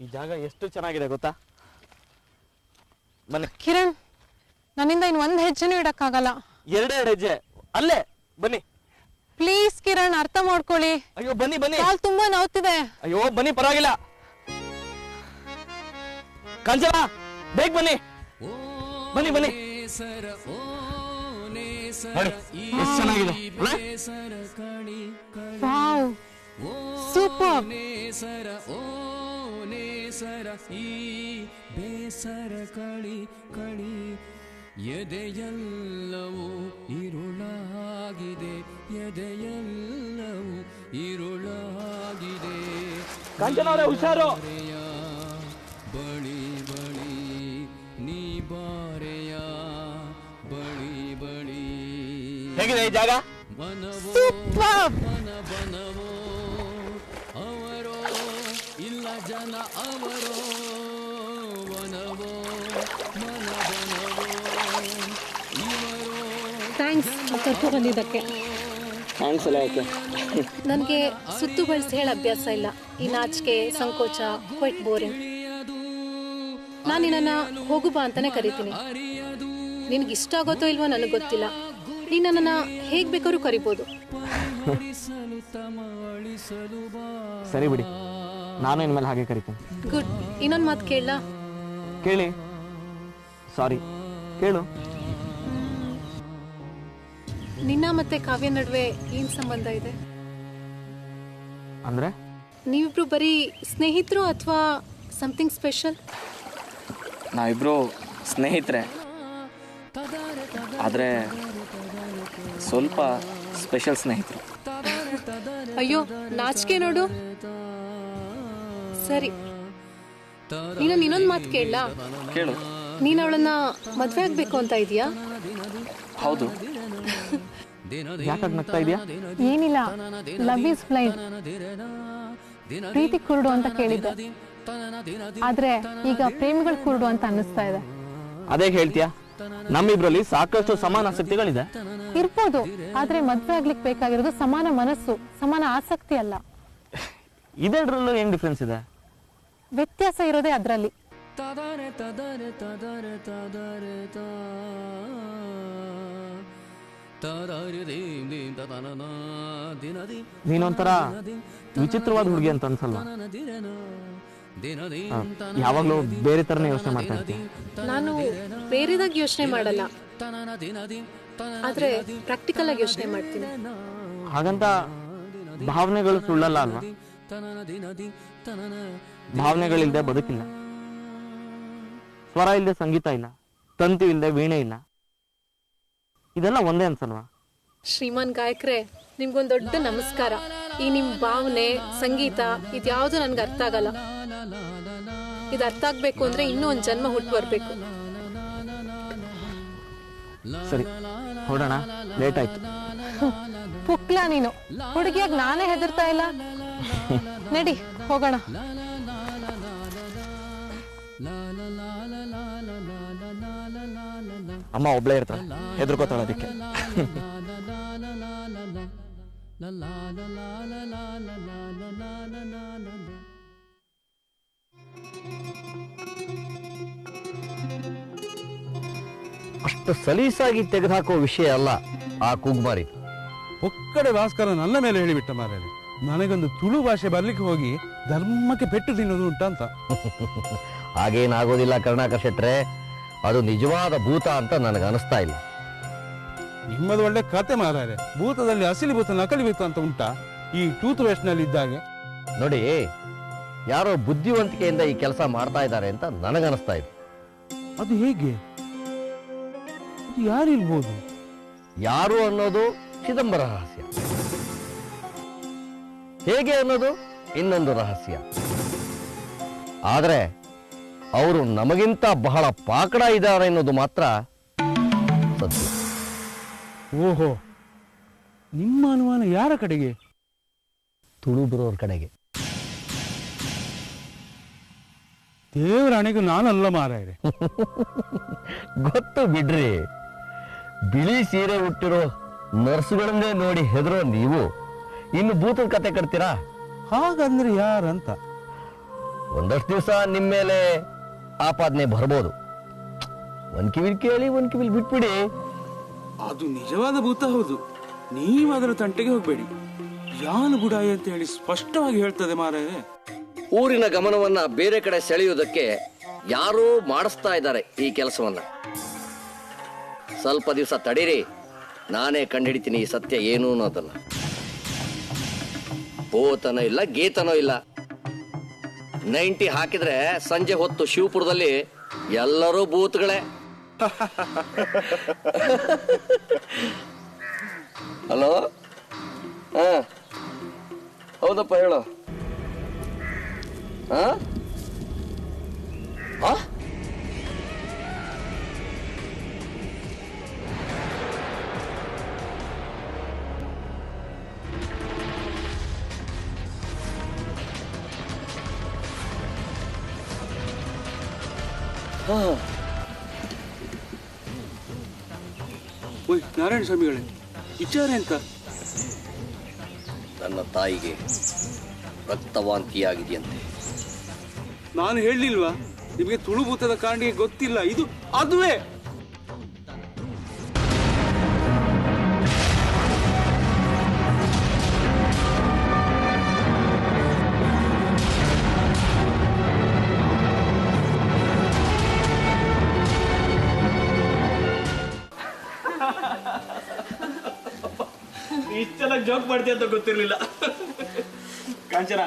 ಈ ಜಾಗ ಎಷ್ಟು ಚೆನ್ನಾಗಿದೆ ಗೊತ್ತಾ? ಬನ್ನಿ ಕಿರಣ್, ನನ್ನಿಂದ ಇನ್ನು ಒಂದು ಹೆಜ್ಜೆನೂ ಇಡಕ್ಕಾಗಲ್ಲ. ಎರಡೆರಡು ಹೆಜ್ಜೆ ಅಲ್ಲೇ ಬನ್ನಿ. ಪ್ಲೀಸ್ ಕಿರಣ್, ಅರ್ಥ ಮಾಡ್ಕೊಳ್ಳಿ. ಅಯ್ಯೋ ಬನ್ನಿ ಬನ್ನಿ. ಕಾಲ್ ತುಂಬಾ ನೋವ್ತಿದೆ. ಅಯ್ಯೋ ಬನ್ನಿ, ಪರವಾಗಿಲ್ಲ. ಕಾಂಚನ, ಬೇಗ ಬನ್ನಿ. ಬನ್ನಿ ಬನ್ನಿ. ನೋಡಿ ಎಷ್ಟು ಚೆನ್ನಾಗಿದೆ. Wow, super. ಬೇಸರ ಕಳಿ ಕಳಿ ಎದೆಯೆಲ್ಲವೂ ಇರುಳಾಗಿದೆ, ಎದೆಯೆಲ್ಲವೂ ಇರುಳಾಗಿದೆ. ಕಾಂಚನ ಅವರೇ ಹುಷಾರು. ಬಳಿ ಬಳಿ ನೀ ಬಾರೆಯ, ಬಳಿ ಬಳಿ. ಹೇಗಿದೆ ಈ ಜಾಗ? ಮನವೋ ಮನ ಬನವೋ, ಅವರೋ ಇಲ್ಲ ಜನ ಅವರೋ, ವನವೋ ಮನ ಬನವೋ ಇವರೋ. ಥ್ಯಾಂಕ್ಸ್ ಕರ್ಕೊಂಡು ಬಂದಿದ್ದಕ್ಕೆ. ಥ್ಯಾಂಕ್ಸ್ ಅಲ್ಲ. ಯಾಕೆ? ನನಗೆ ಸುತ್ತು ಬಳಸಿ ಹೇಳ ಅಭ್ಯಾಸ ಇಲ್ಲ. ಈ ನಾಚಿಕೆ, ಸಂಕೋಚ, ಕ್ವೈಟ್ ಬೋರಿಂಗ್. ನಾನು ನಿನ್ನನ್ನು ಹೋಗು ಬಾ ಅಂತಾನೆ ಕರಿತೀನಿ. ನಿನ್ಗೆ ಇಷ್ಟ ಆಗೋತೋ ಇಲ್ವೋ ನನಗೆ ಗೊತ್ತಿಲ್ಲ. ನೀನು ನನ್ನನ್ನು ಹೇಗೆ ಬೇಕಾದ್ರೂ ಕರಿಬೋದು. ಸರಿ ಬಿಡಿ, ನಾನು ಇನ್ಮೇಲೆ ಹಾಗೆ ಕರಿತೀನಿ. ಗುಡ್. ಇನ್ನೊಂದು ಮಾತು ಕೇಳಲಾ? ಕೇಳಿ. ಸಾರಿ, ಕೇಳು. ನಿನ್ನ ಮತ್ತೆ ಕಾವ್ಯ ನಡುವೆ ಏನ್ ಸಂಬಂಧ ಇದೆ? ಅಂದ್ರೆ ನೀವಿಬ್ರು ಬರೀ ಸ್ನೇಹಿತರು ಅಥವಾ ಸಮಥಿಂಗ್ ಸ್ಪೆಷಲ್? ನಾವಿಬ್ರು ಸ್ನೇಹಿತರೆ, ಆದರೆ ಸ್ವಲ್ಪ ಸ್ಪೆಷಲ್ ಸ್ನೇಹಿತರು. ಅಯ್ಯೋ, ನಾಚಿಕೆ ನೋಡು. ಸರಿ, ನೀನು ಇನ್ನೊಂದು ಮಾತು ಕೇಳಲಾ? ಕೇಳು. ನೀನು ಅವಳನ್ನ ಮದ್ವೆ ಆಗ್ಬೇಕು ಅಂತ ಇದೀಯಾ? ಹೌದು. ಯಾಕಾಗ ನಗ್ತಾ ಇದೆಯಾ? ಏನಿಲ್ಲ, ಲವ್ ಈಸ್ ಬ್ಲೈಂಡ್, ಪ್ರೀತಿ ಕುರುಡು ಅಂತ ಕೇಳಿದ್ದೆ. ಆದ್ರೆ ಈಗ ಪ್ರೇಮಿಗಳು ಕುರುಡು ಅಂತ ಅನ್ನಿಸ್ತಾ ಇದೆ. ಅದೇ ಹೇಳ್ತೀಯಾ? ನಮ್ಮಿಬ್ರಲ್ಲಿ ಸಾಕಷ್ಟು ಸಮಾನ ಆಸಕ್ತಿಗಳಿದೆ. ಇರ್ಬೋದು, ಆದ್ರೆ ಮದ್ವೆ ಆಗ್ಲಿಕ್ಕೆ ಬೇಕಾಗಿರೋದು ಸಮಾನ ಮನಸ್ಸು, ಸಮಾನ ಆಸಕ್ತಿ ಅಲ್ಲ. ಇದೆರಡರಲ್ಲೂ ಏನ್ ಡಿಫ್ರೆನ್ಸ್ ಇದೆ? ವ್ಯತ್ಯಾಸ ಇರೋದೇ ಅದ್ರಲ್ಲಿ. ನೀನೊಂಥರ ವಿಚಿತ್ರವಾದ ಹುಡುಗಿ ಅಂತ ಅನ್ಸಲ್ವಾ? ಯಾವಾಗ್ಲೂ ಬೇರೆ ತರನೇ ಯೋಚನೆ ಮಾಡ್ತಾ ಇರ್ತೀನಿ. ನಾನು ಬೇರೆದಾಗಿ ಯೋಚನೆ ಮಾಡಲ್ಲ, ಆದ್ರೆ ಪ್ರಾಕ್ಟಿಕಲ್ ಆಗಿ ಯೋಚನೆ ಮಾಡ್ತೀನಿ. ಹಾಗಂತ ಭಾವನೆಗಳು ಸುಳ್ಳಲ್ಲ ಅಲ್ವಾ? ಭಾವನೆಗಳಿಲ್ದೆ ಬದುಕಿಲ್ಲ. ಸ್ವರ ಇಲ್ಲದೆ ಸಂಗೀತ ಇಲ್ಲ, ತಂತಿ ಇಲ್ಲದೆ ವೀಣೆ ಇಲ್ಲ. ಇದೆಲ್ಲ ಒಂದೇ ಅನ್ಸಲ್ವಾ? ಶ್ರೀಮಾನ್ ಗಾಯಕ್ರೆ, ನಿಮ್ಗೊಂದು ದೊಡ್ಡ ನಮಸ್ಕಾರ. ಈ ನಿಮ್ ಭಾವನೆ, ಸಂಗೀತ ಇದ್ಯಾವುದು ನನ್ಗೆ ಅರ್ಥ ಆಗಲ್ಲ. ಇದು ಅರ್ಥ ಆಗ್ಬೇಕು ಅಂದ್ರೆ ಇನ್ನೂ ಒಂದ್ ಜನ್ಮ ಹುಟ್ಟು ಬರ್ಬೇಕು. ಸರಿ, ಹೊರಡೋಣ. ಲೇಟ್ ಆಯ್ತು. ಪುಕ್ಲ ನೀನು, ಹುಡುಗಿಯಾಗಿ ನಾನೇ ಹೆದರ್ತಾ ಇಲ್ಲ. ನಡಿ ಹೋಗೋಣ. ಅಮ್ಮ ಒಬ್ಳೇ ಇರ್ತಾಳೆ, ಹೆದರ್ಕೋತಾಳೋದಕ್ಕೆ. ಅಷ್ಟು ಸಲೀಸಾಗಿ ತೆಗೆದುಹಾಕುವ ವಿಷಯ ಅಲ್ಲ ಆ ಕೂಗ್ಮಾರಿ. ಒಕ್ಕಡೆ ಭಾಸ್ಕರ ನನ್ನ ಮೇಲೆ ಹೇಳಿಬಿಟ್ಟ ಮಾರಾಯ. ನನಗೊಂದು ತುಳು ಭಾಷೆ ಬರ್ಲಿಕ್ಕೆ ಹೋಗಿ ಧರ್ಮಕ್ಕೆ ಪೆಟ್ಟು ತಿನ್ನೋದು ಉಂಟ ಅಂತ. ಹಾಗೇನಾಗೋದಿಲ್ಲ ಕರುಣಾಕರ ಶೆಟ್ರೆ, ಅದು ನಿಜವಾದ ಭೂತ ಅಂತ ನನಗೆ ಅನಿಸ್ತಾ ಇಲ್ಲ. ನಿಮ್ಮದು ಒಳ್ಳೆ ಕತೆ ಮಾರಾಯ. ಭೂತದಲ್ಲಿ ಅಸಲಿ ಭೂತ ನಕಲಿ ಭೂತ ಅಂತ ಉಂಟಾ ಈ ಟೂತ್ ವೇಸ್ಟ್ ನಲ್ಲಿ ಇದ್ದಾಗೆ? ನೋಡಿ, ಯಾರೋ ಬುದ್ಧಿವಂತಿಕೆಯಿಂದ ಈ ಕೆಲಸ ಮಾಡ್ತಾ ಇದ್ದಾರೆ ಅಂತ ನನಗನಿಸ್ತಾ ಇದೆ. ಅದು ಹೇಗೆ? ಯಾರಿರ್ಬೋದು? ಯಾರು ಅನ್ನೋದು ಚಿದಂಬರ ರಹಸ್ಯ, ಹೇಗೆ ಅನ್ನೋದು ಇನ್ನೊಂದು ರಹಸ್ಯ. ಆದ್ರೆ ಅವರು ನಮಗಿಂತ ಬಹಳ ಪಾಕಡ ಇದ್ದಾರೆ ಅನ್ನೋದು ಮಾತ್ರ ಸತ್ಯ. ಓಹೋ, ನಿಮ್ಮ ಅನುಮಾನ ಯಾರ ಕಡೆಗೆ? ತುಳು ಬರೋರ ಕಡೆಗೆ. ದೇವರ ಹಣೆಗೂ ನಾನಲ್ಲ ಮಾರಾಯರೆ. ಗೊತ್ತು ಬಿಡ್ರಿ, ಬಿಳಿ ಸೀರೆ ಹುಟ್ಟಿರೋ ನರ್ಸುಗಳನ್ನೇ ನೋಡಿ ಹೆದರೋ ನೀವು ಇನ್ನು ಭೂತದ ಕತೆ ಕಟ್ತೀರಾ? ಹಾಗಂದ್ರೆ ಯಾರಂತ? ಒಂದಷ್ಟು ದಿವಸ ನಿಮ್ಮ ಮೇಲೆ ಆಪಾದನೆ ಬರ್ಬೋದು. ಒಂದ್ ಕಿವಿಲ್ ಕೇಳಿ ಒಂದ್ ಕಿವಿಲ್ ಬಿಟ್ಬಿಡಿ. ಅದು ನಿಜವಾದ ಭೂತ ಹೌದು, ನೀವು ಅದರ ತಂಟೆಗೆ ಹೋಗ್ಬೇಡಿ. ಯಾನು ಬುಡಾಯಿ ಅಂತ ಹೇಳಿ ಸ್ಪಷ್ಟವಾಗಿ ಹೇಳ್ತದೆ ಮಾರಾಯ. ಊರಿನ ಗಮನವನ್ನ ಬೇರೆ ಕಡೆ ಸೆಳೆಯುವುದಕ್ಕೆ ಯಾರೋ ಮಾಡಿಸ್ತಾ ಇದ್ದಾರೆ ಈ ಕೆಲಸವನ್ನ. ಸ್ವಲ್ಪ ದಿವಸ ತಡೀರಿ, ನಾನೇ ಕಂಡುಹಿಡಿತೀನಿ ಈ ಸತ್ಯ ಏನು ಅನ್ನೋದನ್ನ. ಭೂತನೂ ಇಲ್ಲ, ಗೀತನೂ ಇಲ್ಲ. 90 ಹಾಕಿದ್ರೆ ಸಂಜೆ ಹೊತ್ತು ಶಿವಪುರದಲ್ಲಿ ಎಲ್ಲರೂ ಭೂತಗಳೇ. ಹಲೋ, ಹಾ ಹೌದಪ್ಪ, ಹೇಳು. ಹಾ ಓಯ್ ನಾರಾಯಣ ಸ್ವಾಮಿಗಳೇ, ವಿಚಾರ ಎಂತ? ನನ್ನ ತಾಯಿಗೆ ರಕ್ತವಾಂತಿಯಾಗಿದೆಯಂತೆ. ನಾನು ಹೇಳಲಿಲ್ವಾ ನಿಮಗೆ? ತುಳುಭೂತದ ಕಾರಣಿಗೆ ಗೊತ್ತಿಲ್ಲ, ಇದು ಅದುವೇ. ಇಷ್ಟು ಚೆನ್ನಾಗಿ ಜೋಕ್ ಮಾಡ್ತೀಯ ಅಂತ ಗೊತ್ತಿರ್ಲಿಲ್ಲ ಕಾಂಚನ.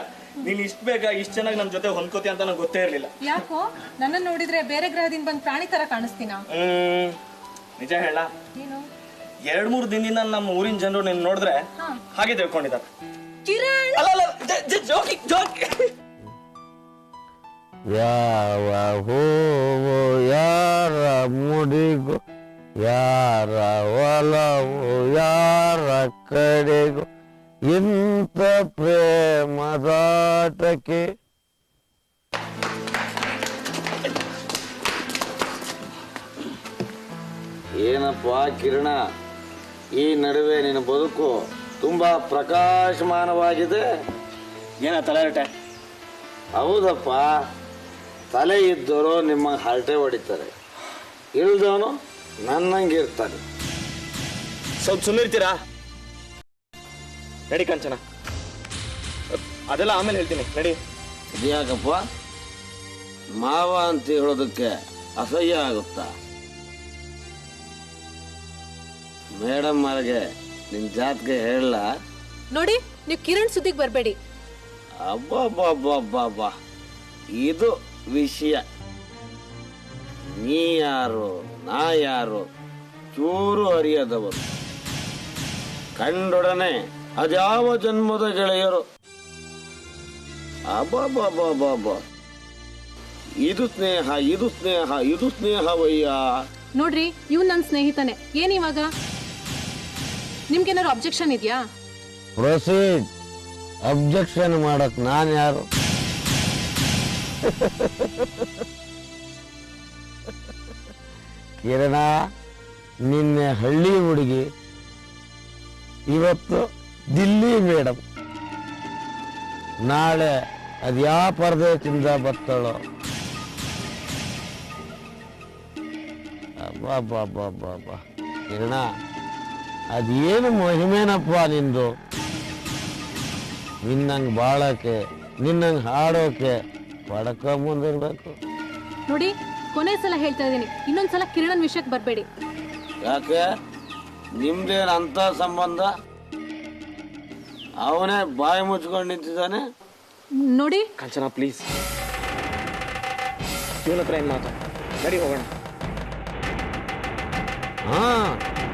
ನೀನ್ ಇಷ್ಟ ಬೇಗ ಇಷ್ಟು ಚೆನ್ನಾಗಿ ನಮ್ ಜೊತೆ ಹೊಂದ್ಕೋತಿ ಅಂತ ನಂಗೆ ಗೊತ್ತೇ ಇರ್ಲಿಲ್ಲ. ಯಾಕೋ ನನ್ನ ನೋಡಿದ್ರೆ ಬೇರೆ ಗ್ರಹದಿಂದ ಬಂದ್ ಪ್ರಾಣಿ ತರ ಕಾಣಿಸ್ತೀನ? ನಿಜ ಹೇಳ, ಏನು 2-3 ದಿನದಿಂದ ನಮ್ಮ ಊರಿನ ಜನರು ನೀನ್ ನೋಡಿದ್ರೆ ಹಾಗೆ ತಿಳ್ಕೊಂಡಿದ್ದಾರೆ. ಕಿರಣ್, ಅಲ್ಲ ಜೋಕಿ ಜೋಕಿ. ಯಾವ ಹೂವು ಯಾರ ಮುಡಿಗು, ಯಾರ ಒಲವು ಯಾರ ಕಡೆಗೂ, ಇಂಥ ಪ್ರೇಮದಾಟಕ್ಕೆ. ಏನಪ್ಪ ಕಿರಣ, ಈ ನಡುವೆ ನಿನ್ನ ಬದುಕು ತುಂಬಾ ಪ್ರಕಾಶಮಾನವಾಗಿದೆ. ಏನ ತಲೆ? ಹೌದಪ್ಪ, ತಲೆ ಇದ್ದವರು ನಿಮ್ಮ ಹರಟೆ ಹೊಡಿತಾರೆ, ಇಲ್ದವನು ನನ್ನಂಗಿರ್ತಾನೆ. ಸ್ವಲ್ಪ ಸುಮ್ಮನಿರ್ತೀರಾ? ನಡಿ ಕಾಂಚನ, ಅದೆಲ್ಲ ಆಮೇಲೆ ಹೇಳ್ತೀನಿ, ನಡಿ. ಇದ್ಯಾಕಪ್ಪ ಮಾವ ಅಂತ ಹೇಳೋದಕ್ಕೆ ಅಸಹ್ಯ ಆಗುತ್ತಾ? ಮೇಡಮ್ ಅವರಿಗೆ ನಿನ್ ಜಾತ್ಗೆ ಹೇಳ. ನೋಡಿ, ನೀವು ಕಿರಣ್ ಸುದ್ದಿಗೆ ಬರ್ಬೇಡಿ. ಅಬ್ಬಬ್ಬಬ್ಬಬ್ಬ, ಇದು ವಿಷಯ. ನೀ ಯಾರು ನಾ ಯಾರು ಚೂರು ಅರಿಯದವರು. ಕಂಡೊಡನೆ ಅದ್ಯಾವ ಜನ್ಮದ ಗೆಳೆಯರು. ಅಬ್ಬಬ್ಬಬ್ಬಬ್ಬ, ಇದು ಸ್ನೇಹ, ಇದು ಸ್ನೇಹ, ಇದು ಸ್ನೇಹವಯ್ಯ. ನೋಡ್ರಿ, ಇವ್ ನನ್ನ ಸ್ನೇಹಿತನೇ. ಏನ್ ಇವಾಗ ನಿಮ್ಗೇನಾದ್ರು ಅಬ್ಜೆಕ್ಷನ್ ಇದೆಯಾ? ಪ್ರೊಸೀಡ್. ಅಬ್ಜೆಕ್ಷನ್ ಮಾಡಕ್ ನಾನು ಯಾರು? ಕಿರಣ, ನಿನ್ನೆ ಹಳ್ಳಿ ಹುಡುಗಿ, ಇವತ್ತು ದಿಲ್ಲಿ ಮೇಡಮ್, ನಾಳೆ ಅದ್ಯಾ ಪರದೇಶದಿಂದ ಬರ್ತಾಳೋ. ಅಬ್ಬಬ್ಬಬ್ಬಬ್ಬ, ಕಿರಣ, ಅದೇನು ಮಹಿಮೇನಪ್ಪ ನಿಂದು. ನಿನ್ನಂಗೆ ಬಾಳಕ್ಕೆ, ನಿನ್ನಂಗೆ ಹಾಡೋಕೆ ಪಡಕ ಮುಂದಿರ್ಬೇಕು. ನೋಡಿ, ಕೊನೆ ಸಲ ಹೇಳ್ತಾ ಇದೀನಿ, ಇನ್ನೊಂದ್ಸಲ ಕಿರಣನ್ ವಿಷಯಕ್ಕೆ ಬರ್ಬೇಡಿ. ಯಾಕೆ? ನಿಮ್ದೇನು ಅಂತ ಸಂಬಂಧ? ಅವನೇ ಬಾಯಿ ಮುಚ್ಕೊಂಡು ನಿಂತಿದ್ದಾನೆ. ನೋಡಿ ಕಾಂಚನ ಪ್ಲೀಸ್, ಇವನ ಹತ್ರ ಏನ್ ಮಾತು? ನಡಿ ಹೋಗೋಣ. ಹಾ,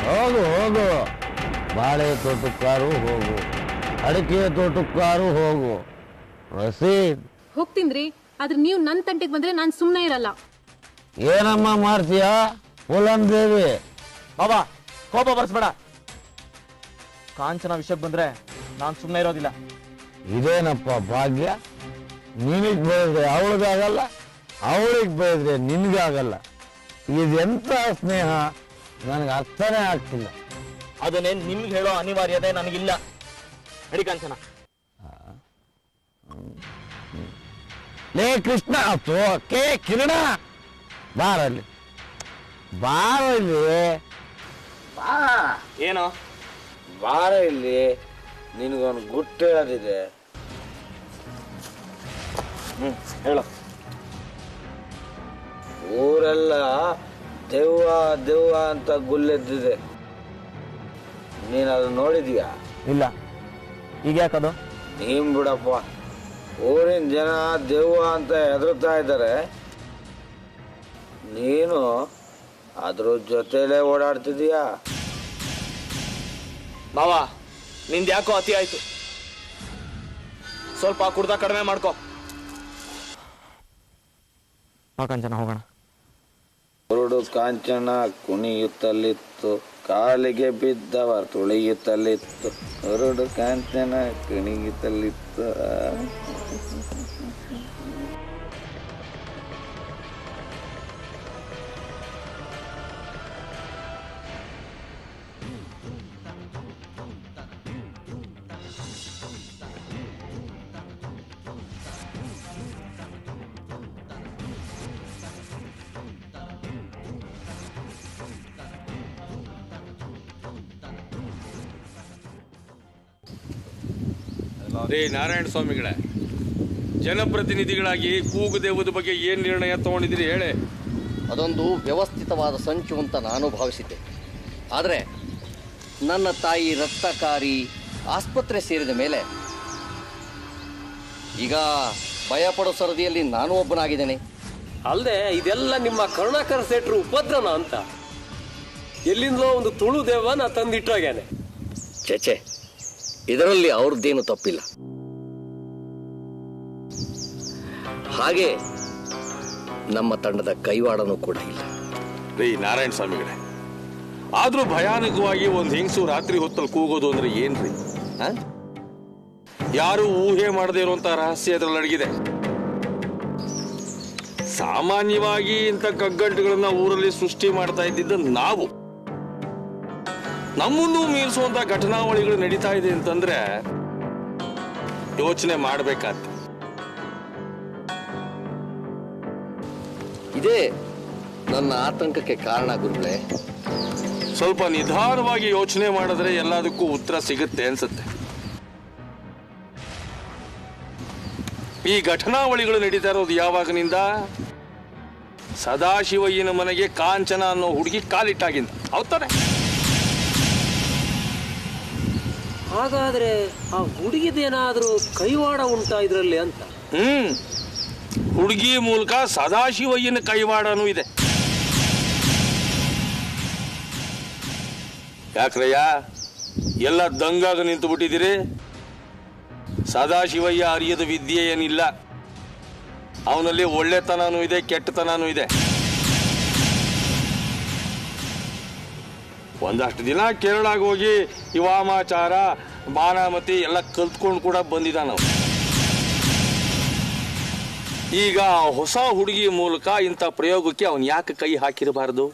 ಹೋಗು ಹೋಗು. ಬಾಳೆ ತೋಟಕ್ಕಾರು ಹೋಗು, ಅಡಿಕೆ ತೋಟಕ್ಕಾರು ಹೋಗು. ರಸೀದ್. ಹೋಗ್ತೀನ್ರಿ, ಆದ್ರೆ ನೀವು ನನ್ನ ತಂಟೆಗೆ ಬಂದ್ರೆ ನಾನು ಸುಮ್ಮನೆ ಇರಲ್ಲ. ಏನಮ್ಮ ಮಾಡ್ತೀಯ ಪುಲನ್ ದೇವಿ? ಬಾಬಾ, ಕೋಪ ಬರ್ಸ್ಬೇಡ. ಕಾಂಚನ ವಿಷಯಕ್ಕೆ ಬಂದ್ರೆ ನಾನ್ ಸುಮ್ಮನೆ ಇರೋದಿಲ್ಲ. ಇದೇನಪ್ಪ ಭಾಗ್ಯ? ನಿನಗ್ ಬೈದ್ರೆ ಅವಳಿಗಾಗಲ್ಲ, ಅವಳಿಗೆ ಬೈದ್ರೆ ನಿನ್ಗಾಗಲ್ಲ. ಇದೆಂತ ಸ್ನೇಹ ನನಗೆ ಅರ್ಥನೇ ಆಗ್ತಿಲ್ಲ. ಅದನ್ನೇ ನಿಮ್ಗೆ ಹೇಳೋ ಅನಿವಾರ್ಯತೆ ನನಗಿಲ್ಲ. ನಡಿ ಕಾಂಚನ. ಲೇ ಕೃಷ್ಣ ಕೆ ಕಿರಣ ಬಾರಲ್ಲಿ ಬಾರಲ್ಲಿ ಬಾ ಏನೋ ಬಾರ ಇಲ್ಲಿ ನಿನಗೊಂದು ಗುಟ್ಟು ಹೇಳೋದಿದೆ. ಹೇಳು. ಊರೆಲ್ಲ ದೆವ್ವ ದೆವ್ವ ಅಂತ ಗುಲ್ಲೆದ್ದಿದೆ. ನೀನು ಅದು ನೋಡಿದ್ಯಾ? ಇಲ್ಲ. ಈಗ ಯಾಕದು? ನೀನ್ ಬಿಡಪ್ಪ, ಊರಿನ ಜನ ದೆವ್ವ ಅಂತ ಹೆದರ್ತಾ ಇದ್ದಾರೆ, ನೀನು ಅದ್ರ ಜೊತೆಲೇ ಓಡಾಡ್ತಿದೀಯಾ. ಬಾವ, ನಿಂದ ಯಾಕೋ ಅತಿ ಆಯ್ತು, ಸ್ವಲ್ಪ ಕುಡ್ದ ಕಡಿಮೆ ಮಾಡ್ಕೋ. ಕಾಂಚನ ಹೋಗೋಣ. ಕುರುಡು ಕಾಂಚನ ಕುಣಿಯುತ್ತಲಿತ್ತು, ಕಾಲಿಗೆ ಬಿದ್ದವ ತುಳಿಯುತ್ತಲಿತ್ತು, ಕುರುಡು ಕಾಂಚನ ಕುಣಿಯುತ್ತಲಿತ್ತು. ರೇ ನಾರಾಯಣ ಸ್ವಾಮಿಗಳೇ, ಜನಪ್ರತಿನಿಧಿಗಳಾಗಿ ಕೂಗುದೇವದ ಬಗ್ಗೆ ಏನ್ ನಿರ್ಣಯ ತಗೊಂಡಿದ್ದೀರಿ ಹೇಳೆ. ಅದೊಂದು ವ್ಯವಸ್ಥಿತವಾದ ಸಂಚು ಅಂತ ನಾನು ಭಾವಿಸಿದ್ದೆ. ಆದರೆ ನನ್ನ ತಾಯಿ ರಕ್ತಕಾರಿ ಆಸ್ಪತ್ರೆ ಸೇರಿದ ಮೇಲೆ ಈಗ ಭಯಪಡೋ ಸರದಿಯಲ್ಲಿ ನಾನು ಒಬ್ಬನಾಗಿದ್ದೇನೆ. ಅಲ್ಲದೆ ಇದೆಲ್ಲ ನಿಮ್ಮ ಕರುಣಾಕರ ಸೇಟ್ರು ಉಪದ್ರವ ಅಂತ ಎಲ್ಲಿಂದಲೋ ಒಂದು ತುಳು ದೇವನ ತಂದಿಟ್ಟೋಗ್ಯಾನೆ. ಚೇಚೆ, ಇದರಲ್ಲಿ ಅವ್ರದ್ದೇನು ತಪ್ಪಿಲ್ಲ. ಹಾಗೆ ನಮ್ಮ ತಂಡದ ಕೈವಾಡನೂ ಕೂಡ ಇಲ್ಲ. ರೀ ನಾರಾಯಣ ಸ್ವಾಮಿಗಳೇ, ಆದ್ರೂ ಭಯಾನಕವಾಗಿ ಒಂದ್ ಹೆಂಗಸು ರಾತ್ರಿ ಹೊತ್ತಲ್ಲಿ ಕೂಗೋದು ಅಂದ್ರೆ ಏನ್ರಿ? ಯಾರು ಊಹೆ ಮಾಡದೇ ಇರುವಂತ ರಹಸ್ಯ ಅದ್ರಲ್ಲಿ ಅಡಗಿದೆ. ಸಾಮಾನ್ಯವಾಗಿ ಇಂಥ ಕಗ್ಗಂಟುಗಳನ್ನ ಊರಲ್ಲಿ ಸೃಷ್ಟಿ ಮಾಡ್ತಾ ಇದ್ದಿದ್ದ ನಾವು. ನಮ್ಮನ್ನು ಮೀರಿಸುವಂತ ಘಟನಾವಳಿಗಳು ನಡೀತಾ ಇದೆ ಅಂತಂದ್ರೆ ಯೋಚನೆ ಮಾಡ್ಬೇಕಾಗ್ತದೆ. ಇದೇ ನನ್ನ ಆತಂಕಕ್ಕೆ ಕಾರಣ ಗುರುಗಳೇ. ಸ್ವಲ್ಪ ನಿಧಾನವಾಗಿ ಯೋಚನೆ ಮಾಡಿದ್ರೆ ಎಲ್ಲದಕ್ಕೂ ಉತ್ತರ ಸಿಗುತ್ತೆ ಅನ್ಸುತ್ತೆ. ಈ ಘಟನಾವಳಿಗಳು ನಡೀತಾ ಇರೋದು ಯಾವಾಗಿನಿಂದ? ಸದಾಶಿವಯ್ಯನ ಮನೆಗೆ ಕಾಂಚನ ಅನ್ನೋ ಹುಡುಗಿ ಕಾಲಿಟ್ಟಾಗಿಂದ. ಹೌದಾನೆ? ಹಾಗಾದ್ರೆ ಆ ಹುಡುಗಿದೇನಾದ್ರೂ ಕೈವಾಡ ಉಂಟಾ ಇದ್ರಲ್ಲಿ ಅಂತ? ಹುಡುಗಿ ಮೂಲಕ ಸದಾಶಿವಯ್ಯನ ಕೈವಾಡನೂ ಇದೆ. ಯಾಕ್ರಯ್ಯ ಎಲ್ಲ ದಂಗಾಗ ನಿಂತು ಬಿಟ್ಟಿದ್ದೀರಿ? ಸದಾಶಿವಯ್ಯ ಅರಿಯದ ವಿದ್ಯೆ ಏನಿಲ್ಲ. ಅವನಲ್ಲಿ ಒಳ್ಳೆತನನೂ ಇದೆ, ಕೆಟ್ಟತನನೂ ಇದೆ. ಒಂದಷ್ಟು ದಿನ ಕೇರಳಾಗ ಹೋಗಿ ಈ ವಾಮಾಚಾರ ಬಾನಾಮತಿ ಎಲ್ಲ ಕಲ್ತ್ಕೊಂಡು ಕೂಡ ಬಂದಿದ್ದ ನಾವು. ಈಗ ಹೊಸ ಹುಡುಗಿ ಮೂಲಕ ಇಂಥ ಪ್ರಯೋಗಕ್ಕೆ ಅವನ್ ಯಾಕೆ ಕೈ ಹಾಕಿರಬಾರದು?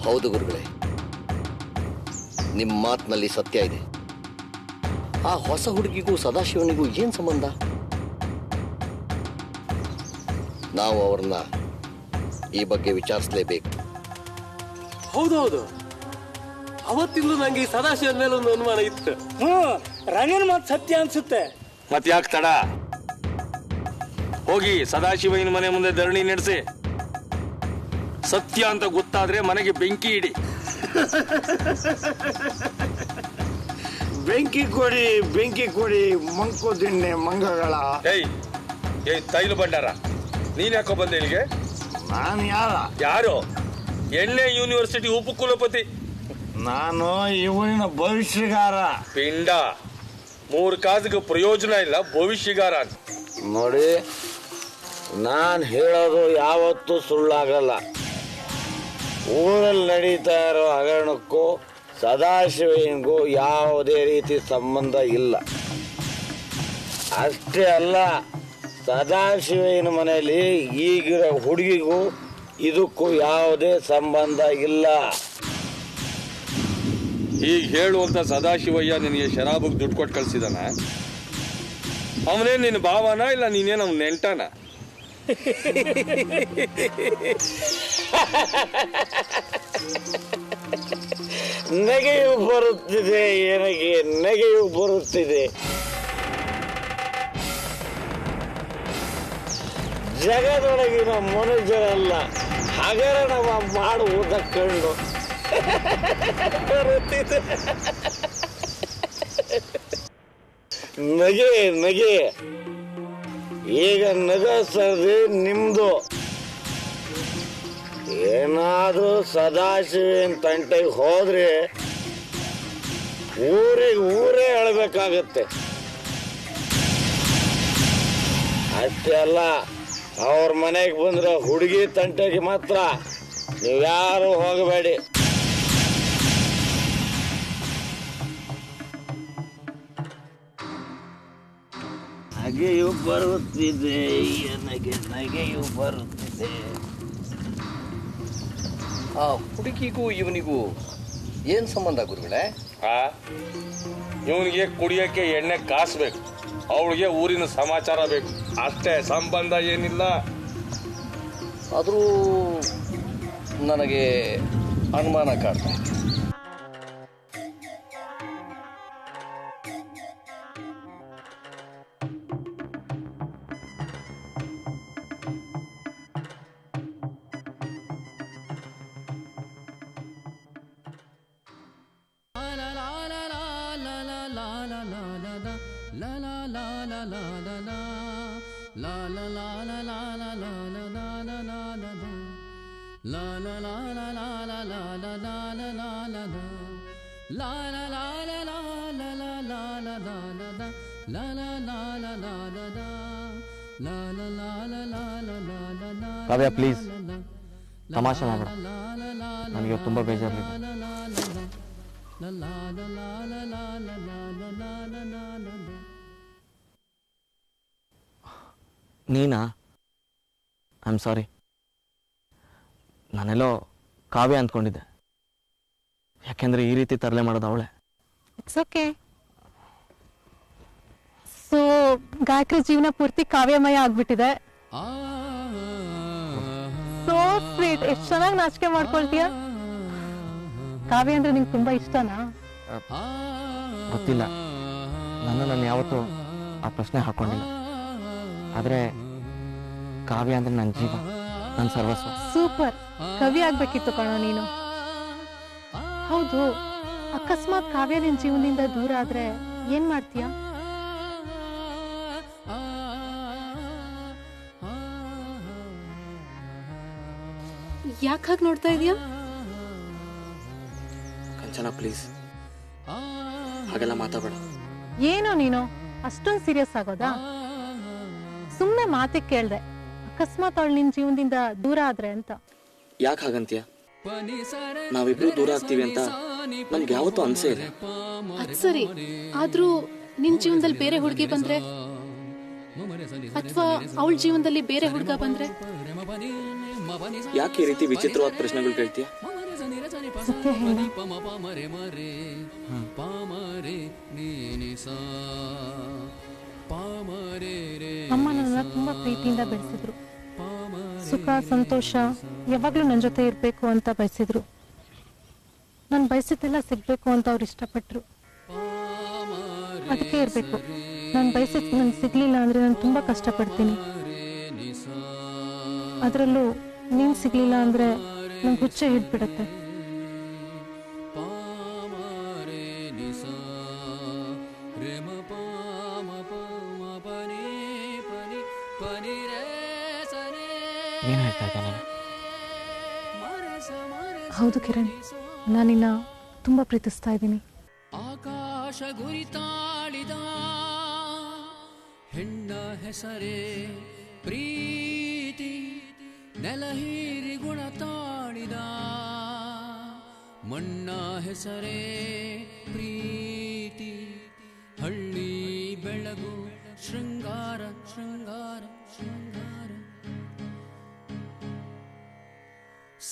ಹೌದು ಗುರುಗಳೇ, ನಿಮ್ಮ ಮಾತಿನಲ್ಲಿ ಸತ್ಯ ಇದೆ. ಆ ಹೊಸ ಹುಡುಗಿಗೂ ಸದಾಶಿವನಿಗೂ ಏನ್ ಸಂಬಂಧ? ನಾವು ಅವ್ರನ್ನ ಈ ಬಗ್ಗೆ ವಿಚಾರಿಸಲೇಬೇಕು. ಹೌದೌದು, ಅವತ್ತಿಂದು ನಂಗೆ ಈ ಸದಾಶಿವನ ಮೇಲೆ ಒಂದು ಅನುಮಾನ ಇತ್ತು. ರಂಗನ ಮಾತು ಸತ್ಯ ಅನ್ಸುತ್ತೆ. ಮತ್ತೆ ಯಾಕೆ ತಡ? ಹೋಗಿ ಸದಾಶಿವಯ್ಯನ ಮನೆ ಮುಂದೆ ಧರಣಿ ನಡೆಸಿ. ಸತ್ಯ ಅಂತ ಗೊತ್ತಾದ್ರೆ ಮನೆಗೆ ಬೆಂಕಿ ಇಡಿ. ಬೆಂಕಿ ಕೊಡಿ ಮಂಕು ದಿಣ್ಣೆ ಮಂಗಗಳ. ಏಯ್ ತೈಲು ಭಂಡಾರ, ನೀನ್ ಯಾಕೋ ಬಂದೆ ಇಲ್ಲಿಗೆ? ನಾನು ಯಾರು? ಎಣ್ಣೆ ಯೂನಿವರ್ಸಿಟಿ ಉಪಕುಲಪತಿ. ನಾನು ಇವರಿನ ಭವಿಷ್ಯಗಾರ. ಪಿಂಡ, 3 ಕಾಸಿಗೆ ಪ್ರಯೋಜನ ಇಲ್ಲ, ಭವಿಷ್ಯಗಾರ. ನೋಡಿ, ನಾನು ಹೇಳೋದು ಯಾವತ್ತೂ ಸುಳ್ಳಾಗಲ್ಲ. ಊರಲ್ಲಿ ನಡೀತಾ ಇರೋ ಹಗರಣಕ್ಕೂ ಸದಾಶಿವನಿಗೂ ಯಾವುದೇ ರೀತಿ ಸಂಬಂಧ ಇಲ್ಲ. ಅಷ್ಟೇ ಅಲ್ಲ, ಸದಾಶಿವನ ಮನೆಯಲ್ಲಿ ಈಗಿರೋ ಹುಡುಗಿಗೂ ಇದಕ್ಕೂ ಯಾವುದೇ ಸಂಬಂಧ ಇಲ್ಲ. ಈಗ ಹೇಳುವಂತ ಸದಾಶಿವಯ್ಯ ನಿನಗೆ ಶರಾಬಗ್ ದುಡ್ಡು ಕೊಟ್ಟು ಕಳ್ಸಿದಾನ? ಅವನೇ ನಿನ್ನ ಭಾವನ ಇಲ್ಲ ನೀನೇನು ಅವ್ನ ನೆಂಟನ? ನಗೆಯು ಬರುತ್ತಿದೆ, ನನಗೆ ನಗೆಯು ಬರುತ್ತಿದೆ. ಜಗದೊಳಗಿನ ಮನುಷ್ಯರಲ್ಲ ಹಗರಣವ ಮಾಡುವುದ ಕಂಡು ಬರುತ್ತಿದೆ. ನಗೆ ನಗೆ ಈಗ ನಗ ಸರ್ದಿ ನಿಮ್ದು. ಏನಾದ್ರೂ ಸದಾಶಿವನ್ ತಂಟೆಗೆ ಹೋದ್ರೆ ಊರೇ ಹೇಳ್ಬೇಕಾಗತ್ತೆ. ಅಷ್ಟೇ ಅಲ್ಲ, ಅವ್ರ ಮನೆಗೆ ಬಂದ್ರೆ ಹುಡುಗಿ ತಂಟೆಗೆ ಮಾತ್ರ ನೀವ್ಯಾರು ಹೋಗಬೇಡಿ. ನಗೆಯು ಬರುತ್ತಿದೆ, ನನಗೆ ನಗೆಯು ಬರುತ್ತಿದೆ. ಆ ಹುಡುಗಿಗೂ ಇವನಿಗೂ ಏನ್ ಸಂಬಂಧ ಗುರುಗಳೇ? ಇವನಿಗೆ ಕುಡಿಯಕ್ಕೆ ಎಣ್ಣೆ ಕಾಸ್ಬೇಕು, ಅವಳಿಗೆ ಊರಿನ ಸಮಾಚಾರ ಬೇಕು, ಅಷ್ಟೇ. ಸಂಬಂಧ ಏನಿಲ್ಲ. ಆದರೂ ನನಗೆ ಅನುಮಾನ ಕಾಡ್ತಾ ಇದೆ. ಕಾವ್ಯ, ಪ್ಲೀಸ್ ತಮಾಷೆ ಮಾಡಬೇಡ. ನನಗೆ ತುಂಬಾ ಬೇಜಾರಿದೆ. ನೀನಾ? I am sorry. ನಾನೆಲ್ಲೋ ಕಾವ್ಯ ಅಂದ್ಕೊಂಡಿದ್ದೆ. ಯಾಕೆಂದ್ರೆ ಈ ರೀತಿ ತರಲೆ ಮಾಡೋದು ಅವಳೆ. It's okay. ಸೊ ಗಾಯತ್ರಿ ಜೀವನ ಪೂರ್ತಿ ಕಾವ್ಯಮಯ ಆಗ್ಬಿಟ್ಟಿದೆ. So sweet. ಎಷ್ಟು ಚೆನ್ನಾಗಿ ನಾಚಿಕೆ ಮಾಡ್ಕೊಳ್ತೀಯ. ಕಾವ್ಯ ಅಂದ್ರೆ ನಿಂಗೆ ತುಂಬಾ ಇಷ್ಟನಾ? ಗೊತ್ತಿಲ್ಲ, ನಾನು ಯಾವತ್ತೂ ಆ ಪ್ರಶ್ನೆ ಹಾಕೊಂಡಿಲ್ಲ. ಆದ್ರೆ ಕಾವ್ಯ ಅಂದ್ರೆ ನನ್ನ ಜೀವ, ನನ್ನ ಸರ್ವಸ್ವ. ಸೂಪರ್. ಕವಿ ಆಗ್ಬೇಕಿತ್ತು ಕಣೋ ನೀನು. ಹೌದು, ಅಕಸ್ಮಾತ್ ಕಾವ್ಯ ನಿನ್ ಜೀವನದಿಂದ ದೂರ ಆದ್ರೆ ಏನ್ ಮಾಡ್ತೀಯ? ಯಾಕಾಗ್ ನೋಡ್ತಾ ಇದೀಯ? ಕಂಚನ, ಪ್ಲೀಸ್ ಹಾಗೆಲ್ಲ ಮಾತಾಡಬೇಡ. ಏನೋ ನೀನು ಅಷ್ಟೊಂದು ಸೀರಿಯಸ್ ಆಗೋದಾ? ಸುಮ್ನೆ ಮಾತಿಗೆ ಕೇಳ್ದೆ, ಅಕಸ್ಮಾತ್ ಅವಳು ನಿನ್ ಜೀವನದಿಂದ ದೂರ ಆದ್ರೆ ಅಂತ. ಯಾಕೆ ಹಾಗಂತೀಯ? ನಾವಿಬ್ರು ದೂರ ಆಗ್ತೀವಿ ಅಂತ ನನ್ಗೆ ಯಾವತ್ತೂ ಅನ್ಸೇ ಇಲ್ಲ. ಅದ್ ಸರಿ, ಆದ್ರೂ ನಿನ್ ಜೀವನದಲ್ಲಿ ಬೇರೆ ಹುಡುಗಿ ಬಂದ್ರೆ, ಅಥವಾ ಅವಳ ಜೀವನದಲ್ಲಿ ಬೇರೆ ಹುಡುಗ ಬಂದ್ರೆ? ಯಾಕೆ ಈ ರೀತಿ ವಿಚಿತ್ರವಾದ ಪ್ರಶ್ನೆಗಳು ಕೇಳ್ತೀಯ? ಸತ್ಯ ಹೇಳು. ಅಮ್ಮ ನನ್ನ ತುಂಬಾ ಪ್ರೀತಿಯಿಂದ ಬೆಳೆಸಿದ್ರು. ಸುಖ ಸಂತೋಷ ಯಾವಾಗ್ಲೂ ನನ್ನ ಜೊತೆ ಇರ್ಬೇಕು ಅಂತ ಬಯಸಿದ್ರು. ನಾನು ಬಯಸಿದ್ದೆಲ್ಲ ಸಿಗ್ಬೇಕು ಅಂತ ಅವ್ರು ಇಷ್ಟಪಟ್ರು. ಅದಕ್ಕೆ ಇರ್ಬೇಕು. ನಾನು ಬಯಸಿದ್ ನನ್ಗೆ ಸಿಗ್ಲಿಲ್ಲ ಅಂದ್ರೆ ನಾನು ತುಂಬಾ ಕಷ್ಟಪಡ್ತೀನಿ. ಅದರಲ್ಲೂ ನೀನ್ ಸಿಗ್ಲಿಲ್ಲ ಅಂದ್ರೆ ನಂಗೆ ಹುಚ್ಚೆ ಹಿಡ್ಬಿಡತ್ತೆ. ಏನ್ ಹೇಳ್ತಾ ಇದ್ದ ನೀನು? ಹೌದು ಕಿರಣ್, ನಾನಿನ್ನ ತುಂಬಾ ಪ್ರೀತಿಸ್ತಾ ಇದ್ದೀನಿ. ಆಕಾಶ ಗುರಿತಾಳಿದ ಹೆಣ್ಣ ಹೆಸರೇ ಪ್ರೀತಿ, ನೆಲ ಹೀರಿ ಗುಣ ತಾಳಿದ ಮಣ್ಣ ಹೆಸರೇ ಪ್ರೀತಿ, ಹಳ್ಳಿ ಬೆಳಗು ಶೃಂಗಾರ ಶೃಂಗಾರ ಶೃಂಗಾರ,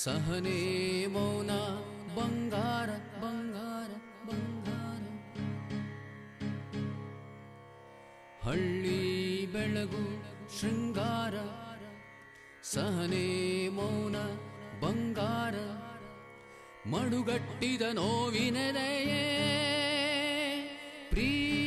ಸಹನೆ ಮೌನ ಬಂಗಾರ ಬಂಗಾರ ಹಳ್ಳಿ ಬೆಳಗು ಶೃಂಗಾರ, ಸಹನೆ ಮೌನ ಬಂಗಾರ, ಮಡುಗಟ್ಟಿದ ನೋವಿನೆದೆಯೇ ಪ್ರಿಯ